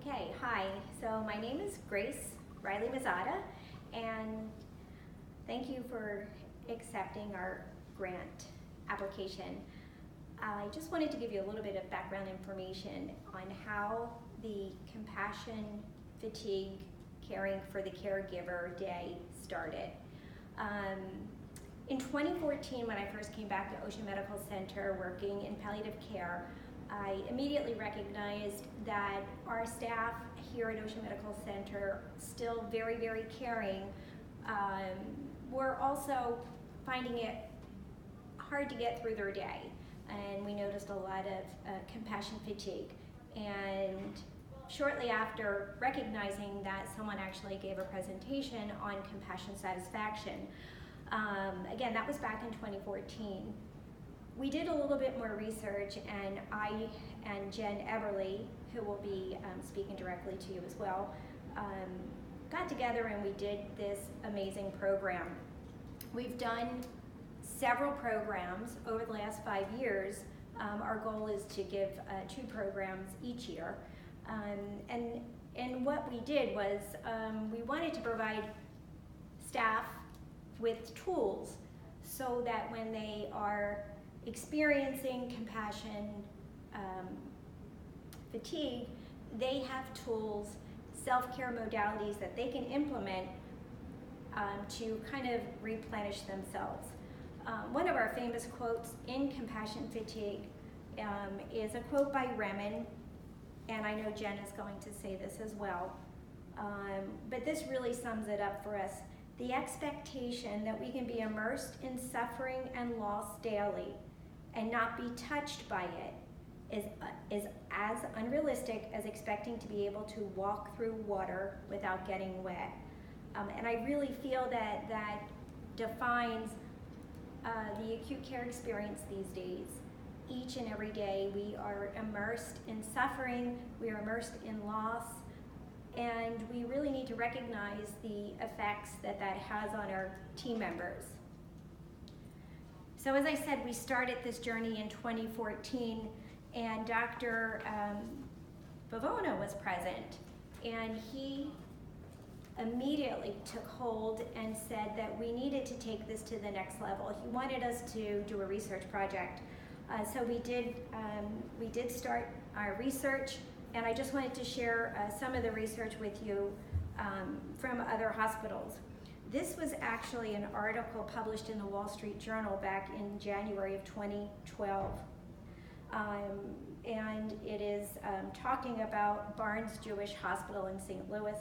Okay, hi. So my name is Grace Riley Mazzatta, and thank you for accepting our grant application. I just wanted to give you a little bit of background information on how the Compassion Fatigue Caring for the Caregiver Day started. In 2014, when I first came back to Ocean Medical Center working in palliative care, I immediately recognized that our staff here at Ocean Medical Center, still very, very caring, were also finding it hard to get through their day. And we noticed a lot of compassion fatigue. And shortly after recognizing that, someone actually gave a presentation on compassion satisfaction. Again, that was back in 2014. We did a little bit more research, and I and Jen Everly, who will be speaking directly to you as well, got together and we did this amazing program. We've done several programs over the last 5 years. Our goal is to give 2 programs each year. And what we did was we wanted to provide staff with tools so that when they are experiencing compassion fatigue, they have tools, self-care modalities that they can implement to kind of replenish themselves. One of our famous quotes in compassion fatigue is a quote by Remen, and I know Jen is going to say this as well, but this really sums it up for us. The expectation that we can be immersed in suffering and loss daily and not be touched by it is as unrealistic as expecting to be able to walk through water without getting wet. And I really feel that that defines the acute care experience these days. Each and every day we are immersed in suffering, we are immersed in loss, and we really need to recognize the effects that that has on our team members. So as I said, we started this journey in 2014, and Dr. Pavona was present, and he immediately took hold and said that we needed to take this to the next level. He wanted us to do a research project. So we did start our research, and I just wanted to share some of the research with you from other hospitals. This was actually an article published in the Wall Street Journal back in January of 2012. And it is talking about Barnes Jewish Hospital in St. Louis.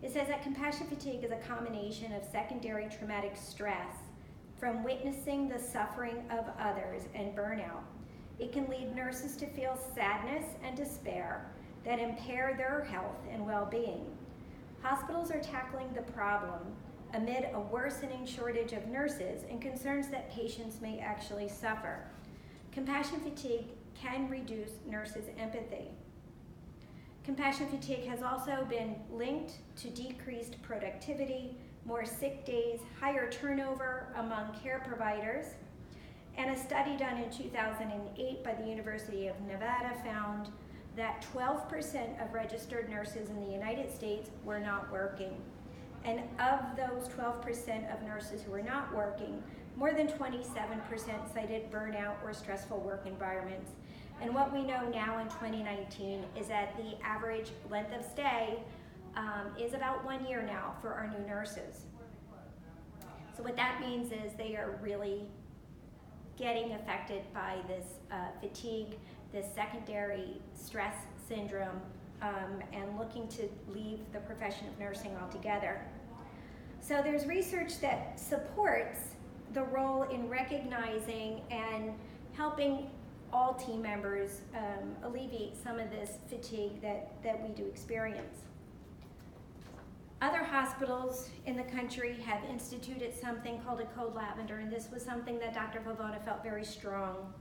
It says that compassion fatigue is a combination of secondary traumatic stress from witnessing the suffering of others and burnout. It can lead nurses to feel sadness and despair that impair their health and well-being. Hospitals are tackling the problem amid a worsening shortage of nurses and concerns that patients may actually suffer. Compassion fatigue can reduce nurses' empathy. Compassion fatigue has also been linked to decreased productivity, more sick days, higher turnover among care providers, and a study done in 2008 by the University of Nevada found that 12% of registered nurses in the United States were not working. And of those 12% of nurses who were not working, more than 27% cited burnout or stressful work environments. And what we know now in 2019 is that the average length of stay is about 1 year now for our new nurses. So what that means is they are really getting affected by this fatigue, this secondary stress syndrome, and looking to leave the profession of nursing altogether. So there's research that supports the role in recognizing and helping all team members alleviate some of this fatigue that we do experience. Other hospitals in the country have instituted something called a Code Lavender, and this was something that Dr. Pavona felt very strong.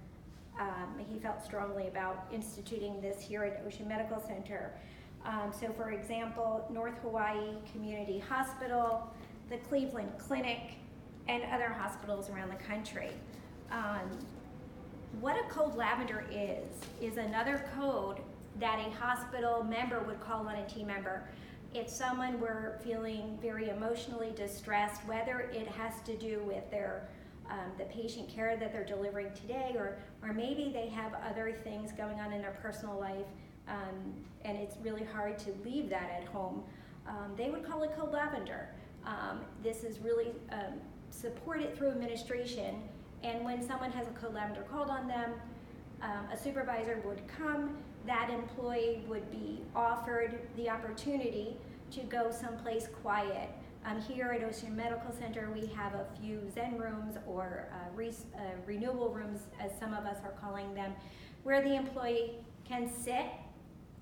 He felt strongly about instituting this here at Ocean Medical Center. So for example, North Hawaii Community Hospital, the Cleveland Clinic, and other hospitals around the country. What a Code Lavender is another code that a hospital member would call on a team member. If someone were feeling very emotionally distressed, whether it has to do with their the patient care that they're delivering today, or maybe they have other things going on in their personal life, and it's really hard to leave that at home, they would call it Cold Lavender. This is really supported through administration, and when someone has a Cold Lavender called on them, a supervisor would come. That employee would be offered the opportunity to go someplace quiet. Here at Ocean Medical Center, we have a few Zen rooms, or renewal rooms, as some of us are calling them, where the employee can sit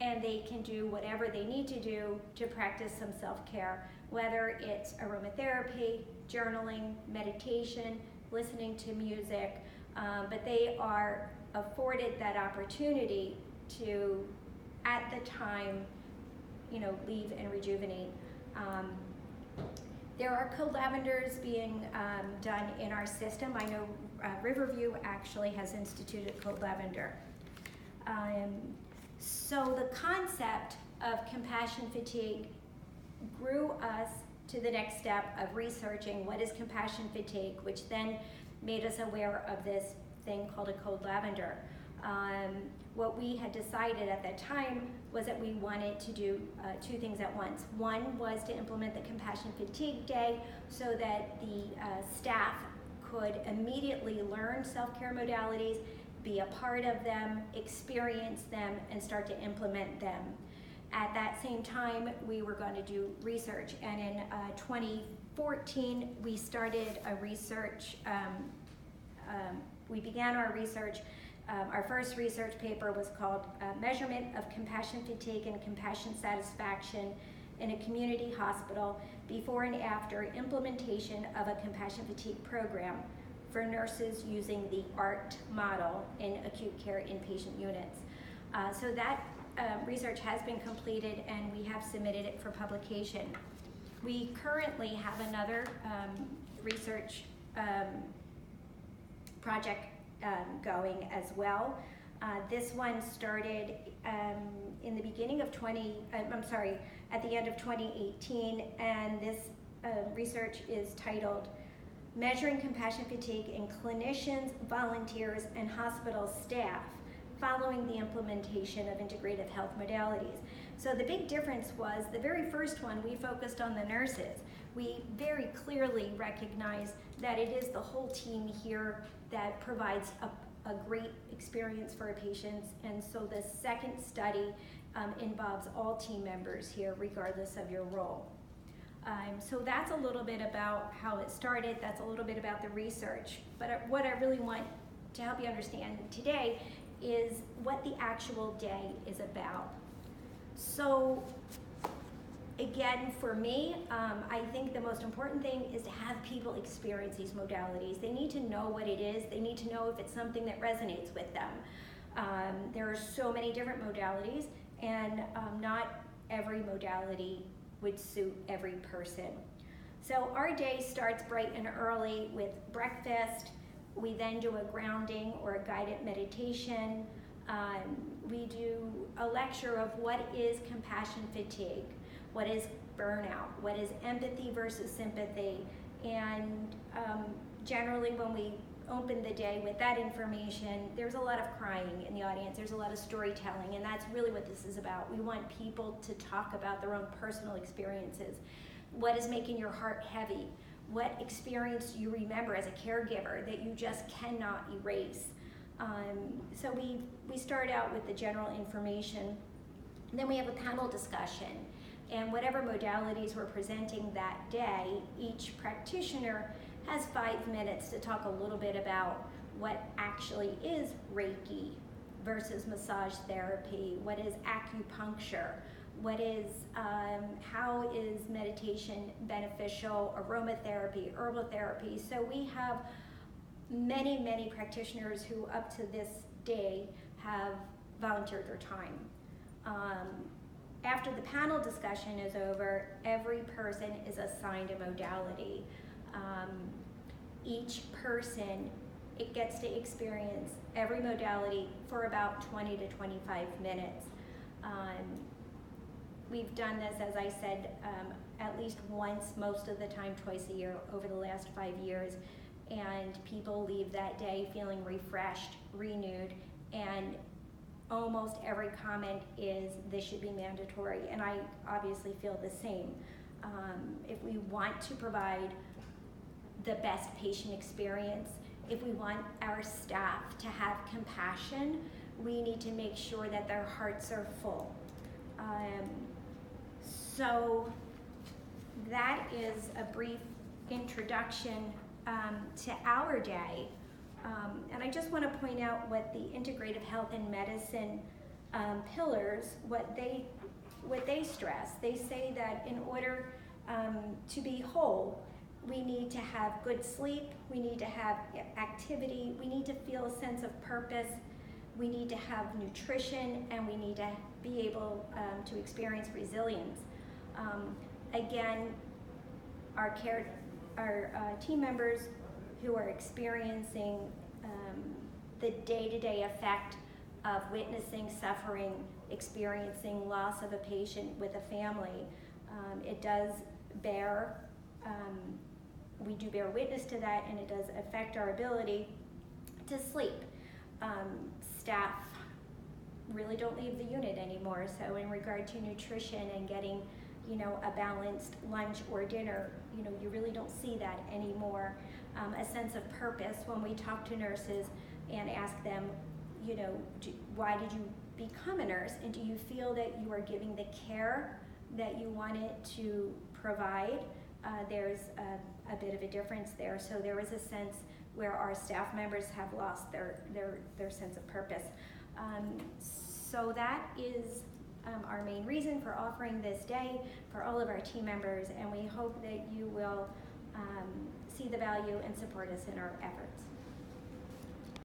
and they can do whatever they need to do to practice some self-care, whether it's aromatherapy, journaling, meditation, listening to music, but they are afforded that opportunity to, at the time, leave and rejuvenate. There are Cold Lavenders being done in our system. I know Riverview actually has instituted Cold Lavender. So the concept of compassion fatigue grew us to the next step of researching what is compassion fatigue, which then made us aware of this thing called a Cold Lavender. What we had decided at that time was that we wanted to do two things at once. One was to implement the Compassion Fatigue Day so that the staff could immediately learn self-care modalities, be a part of them, experience them, and start to implement them. At that same time, we were going to do research, and in 2014, we started a research. We began our research. Our first research paper was called Measurement of Compassion Fatigue and Compassion Satisfaction in a Community Hospital Before and After Implementation of a Compassion Fatigue Program for Nurses Using the ART Model in Acute Care Inpatient Units. So that research has been completed, and we have submitted it for publication. We currently have another research project going as well. This one started in the beginning of at the end of 2018, and this research is titled Measuring Compassion Fatigue in Clinicians, Volunteers, and Hospital Staff Following the Implementation of Integrative Health Modalities. So the big difference was the very first one, we focused on the nurses. We very clearly recognize that it is the whole team here that provides a great experience for our patients, and so the second study involves all team members here, regardless of your role. So that's a little bit about how it started, that's a little bit about the research, but what I really want to help you understand today is what the actual day is about. So again, for me, I think the most important thing is to have people experience these modalities. They need to know what it is. They need to know if it's something that resonates with them. There are so many different modalities, and not every modality would suit every person. So our day starts bright and early with breakfast. We then do a grounding or a guided meditation. We do a lecture of what is compassion fatigue, what is burnout, what is empathy versus sympathy, and generally when we open the day with that information, there's a lot of crying in the audience, there's a lot of storytelling, and that's really what this is about. We want people to talk about their own personal experiences. What is making your heart heavy? What experience do you remember as a caregiver that you just cannot erase? So we start out with the general information, then we have a panel discussion, and whatever modalities we're presenting that day, each practitioner has 5 minutes to talk a little bit about what actually is Reiki versus massage therapy, what is acupuncture, what is, how is meditation beneficial, aromatherapy, herbal therapy. So we have many, many practitioners who up to this day have volunteered their time. After the panel discussion is over, every person is assigned a modality. Each person, it gets to experience every modality for about 20 to 25 minutes. We've done this, as I said, at least once, most of the time twice a year over the last 5 years, and people leave that day feeling refreshed, renewed, and almost every comment is this should be mandatory, and I obviously feel the same. If we want to provide the best patient experience, if we want our staff to have compassion, we need to make sure that their hearts are full. So that is a brief introduction to our day. And I just want to point out what the integrative health and medicine pillars, what they stress. They say that in order to be whole, we need to have good sleep, we need to have activity, we need to feel a sense of purpose, we need to have nutrition, and we need to be able to experience resilience. Again, our team members who are experiencing the day-to-day effect of witnessing suffering, experiencing loss of a patient with a family, it does bear, we do bear witness to that, and it does affect our ability to sleep. Staff really don't leave the unit anymore, so in regard to nutrition and getting, a balanced lunch or dinner, you really don't see that anymore. A sense of purpose when we talk to nurses and ask them, why did you become a nurse, and do you feel that you are giving the care that you wanted to provide? There's a bit of a difference there. So there is a sense where our staff members have lost their sense of purpose. So that is our main reason for offering this day for all of our team members, and we hope that you will see the value and support us in our efforts.